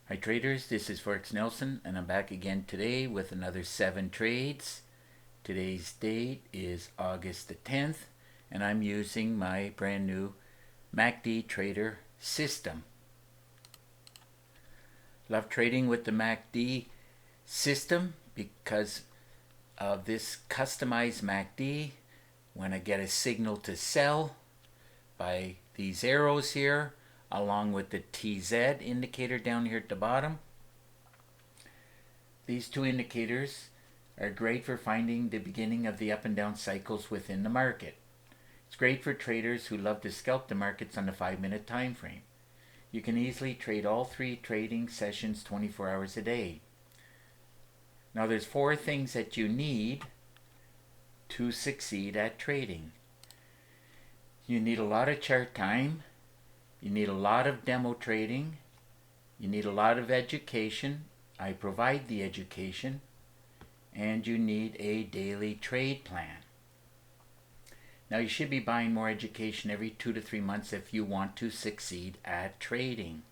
Hi traders, this is Forex Nelson and I'm back again today with another 7 trades. Today's date is August the 10th and I'm using my brand new MACD trader system. Love trading with the MACD system because of this customized MACD. When I get a signal to sell by these arrows here, along with the TZ indicator down here at the bottom. These two indicators are great for finding the beginning of the up and down cycles within the market. It's great for traders who love to scalp the markets on the 5-minute time frame. You can easily trade all 3 trading sessions 24 hours a day. Now there's 4 things that you need to succeed at trading. You need a lot of chart time. You need a lot of demo trading. You need a lot of education. I provide the education. And you need a daily trade plan. Now you should be buying more education every 2 to 3 months if you want to succeed at trading.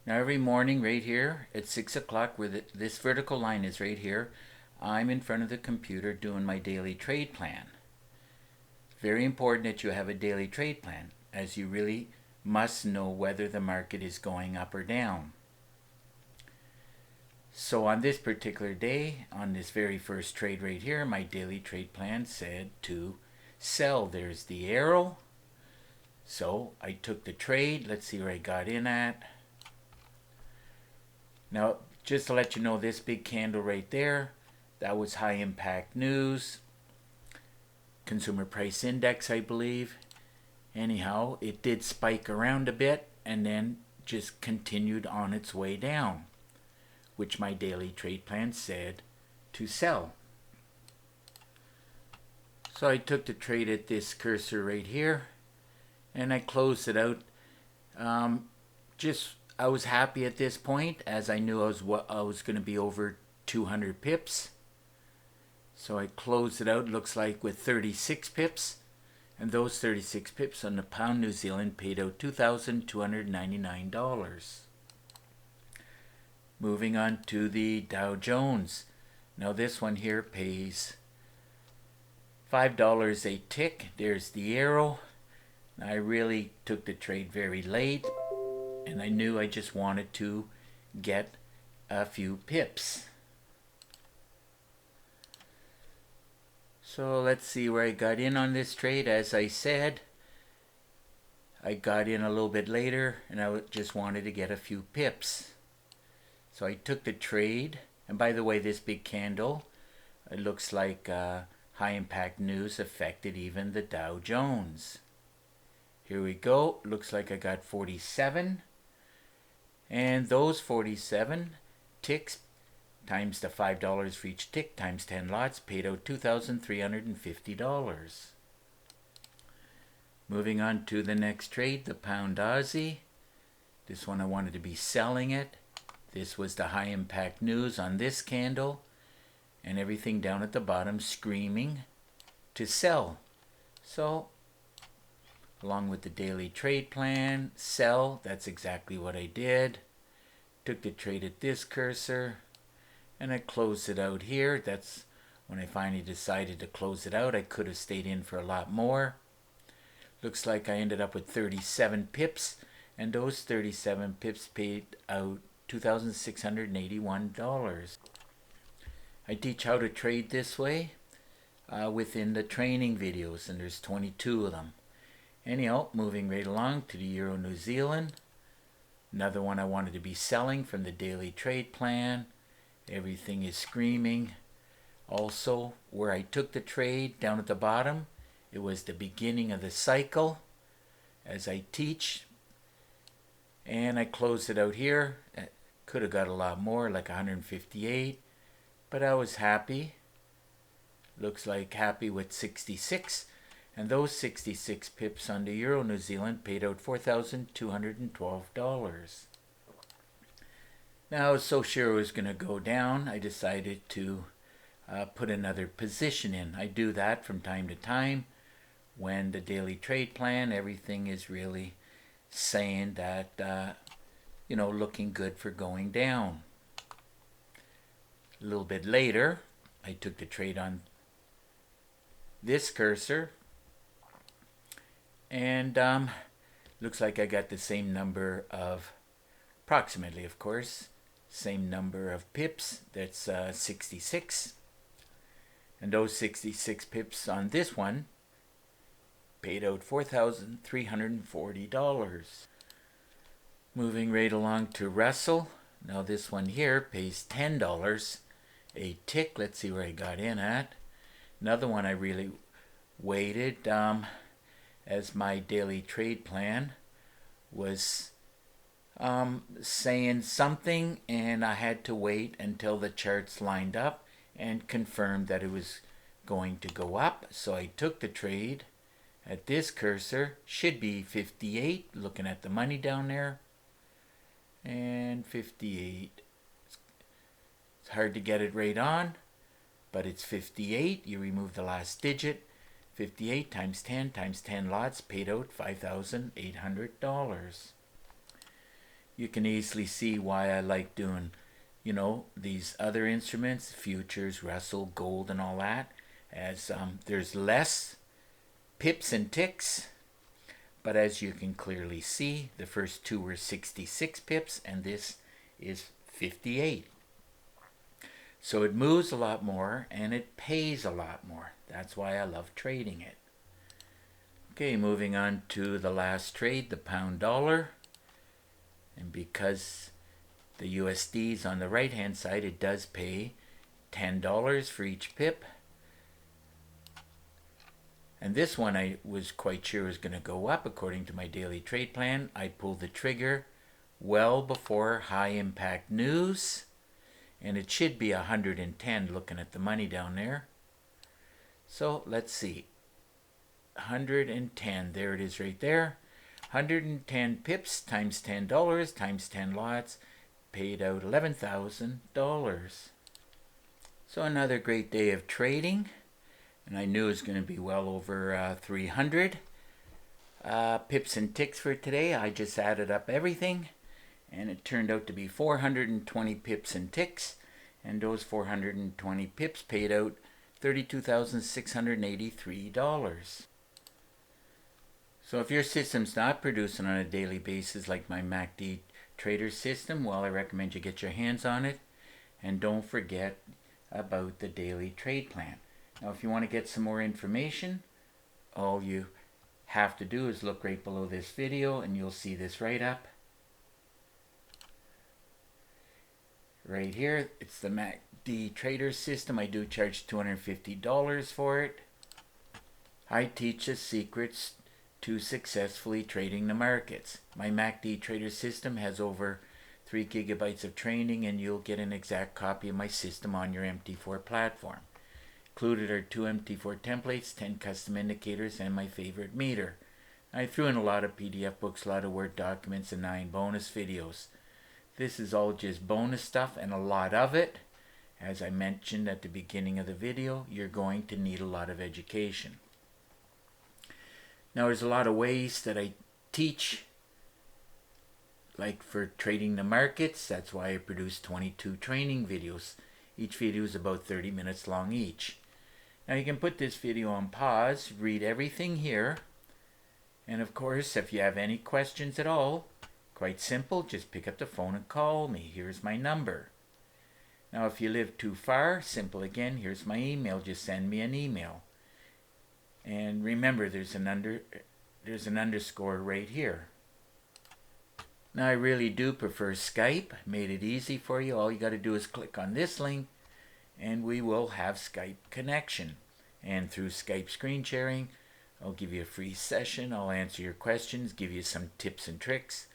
Now every morning right here at 6 o'clock where this vertical line is right here, I'm in front of the computer doing my daily trade plan. Very important that you have a daily trade plan, as you really must know whether the market is going up or down. So on this particular day, on this very first trade right here, my daily trade plan said to sell. There's the arrow. So I took the trade. Let's see where I got in at. Now, just to let you know, this big candle right there, that was high impact news. Consumer price index, I believe. Anyhow, it did spike around a bit and then just continued on its way down, which my daily trade plan said to sell. So I took the trade at this cursor right here and I closed it out. I was happy at this point, as I knew I was going to be over 200 pips. So I closed it out, looks like with 36 pips. And those 36 pips on the pound New Zealand paid out $2,299. Moving on to the Dow Jones. Now this one here pays $5 a tick. There's the arrow. Now I really took the trade very late, and I knew I just wanted to get a few pips. So let's see where I got in on this trade. As I said, I got in a little bit later and I just wanted to get a few pips. So I took the trade, and by the way, this big candle, it looks like high impact news affected even the Dow Jones. Here we go. Looks like I got 47, and those 47 ticks times the $5 for each tick times 10 lots paid out $2,350. Moving on to the next trade, the pound Aussie. This one I wanted to be selling it. This was the high impact news on this candle, and everything down at the bottom screaming to sell. So along with the daily trade plan, sell. That's exactly what I did. Took the trade at this cursor and I closed it out here. That's when I finally decided to close it out. I could have stayed in for a lot more. Looks like I ended up with 37 pips, and those 37 pips paid out $2,681. I teach how to trade this way within the training videos, and there's 22 of them. Anyhow, moving right along to the Euro New Zealand. Another one I wanted to be selling from the daily trade plan. Everything is screaming. Also, where I took the trade down at the bottom, it was the beginning of the cycle as I teach. And I closed it out here. Could have got a lot more, like 158, but I was happy. Looks like happy with 66. And those 66 pips on the Euro New Zealand paid out $4,212. Now I was so sure it was going to go down, I decided to put another position in. I do that from time to time when the daily trade plan, everything is really saying that looking good for going down. A little bit later, I took the trade on this cursor, and looks like I got the same number of, approximately of course, same number of pips. That's 66. And those 66 pips on this one paid out $4,340. Moving right along to Russell. Now this one here pays $10 a tick. Let's see where I got in at. Another one I really waited, as my daily trade plan was saying something, and I had to wait until the charts lined up and confirmed that it was going to go up. So I took the trade at this cursor. Should be 58, looking at the money down there. And 58. It's hard to get it right on, but it's 58. You remove the last digit. 58 times 10 times 10 lots paid out $5,800. You can easily see why I like doing, these other instruments, futures, Russell, gold, and all that, as there's less pips and ticks. But as you can clearly see, the first two were 66 pips, and this is 58. So it moves a lot more, and it pays a lot more. That's why I love trading it. Okay, moving on to the last trade, the pound dollar. And because the USD is on the right-hand side, it does pay $10 for each pip. And this one I was quite sure was going to go up according to my daily trade plan. I pulled the trigger well before high impact news. And it should be 110 looking at the money down there. So let's see. 110, there it is right there. 110 pips times $10 times 10 lots paid out $11,000. So another great day of trading. And I knew it was going to be well over 300 pips and ticks for today. I just added up everything, and it turned out to be 420 pips and ticks. And those 420 pips paid out $32,683. So if your system's not producing on a daily basis like my MACD trader system, well, I recommend you get your hands on it. And don't forget about the daily trade plan. Now, if you want to get some more information, all you have to do is look right below this video, and you'll see this write-up. Right here, it's the MACD trader system. I do charge $250 for it. I teach the secrets to successfully trading the markets. My MACD trader system has over 3 gigabytes of training, and you'll get an exact copy of my system on your MT4 platform. Included are 2 MT4 templates, 10 custom indicators, and my favorite meter. I threw in a lot of PDF books, a lot of Word documents, and 9 bonus videos. This is all just bonus stuff, and a lot of it, as I mentioned at the beginning of the video, you're going to need a lot of education. Now, there's a lot of ways that I teach, like for trading the markets. That's why I produce 22 training videos. Each video is about 30 minutes long each. Now you can put this video on pause, read everything here, and of course if you have any questions at all, quite simple, just pick up the phone and call me. Here's my number. Now if you live too far, simple again, here's my email, just send me an email. And remember, there's an underscore right here. Now I really do prefer Skype. Made it easy for you. All you got to do is click on this link, and we will have Skype connection. And through Skype screen sharing, I'll give you a free session. I'll answer your questions, give you some tips and tricks.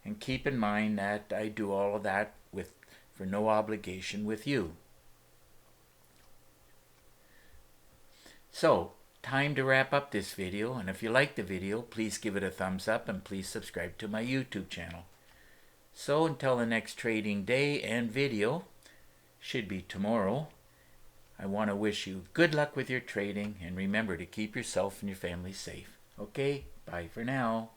And keep in mind that I do all of that for no obligation with you. So, time to wrap up this video, and if you like the video, please give it a thumbs up and please subscribe to my YouTube channel. So until the next trading day and video, should be tomorrow, I want to wish you good luck with your trading, and remember to keep yourself and your family safe. Okay, bye for now.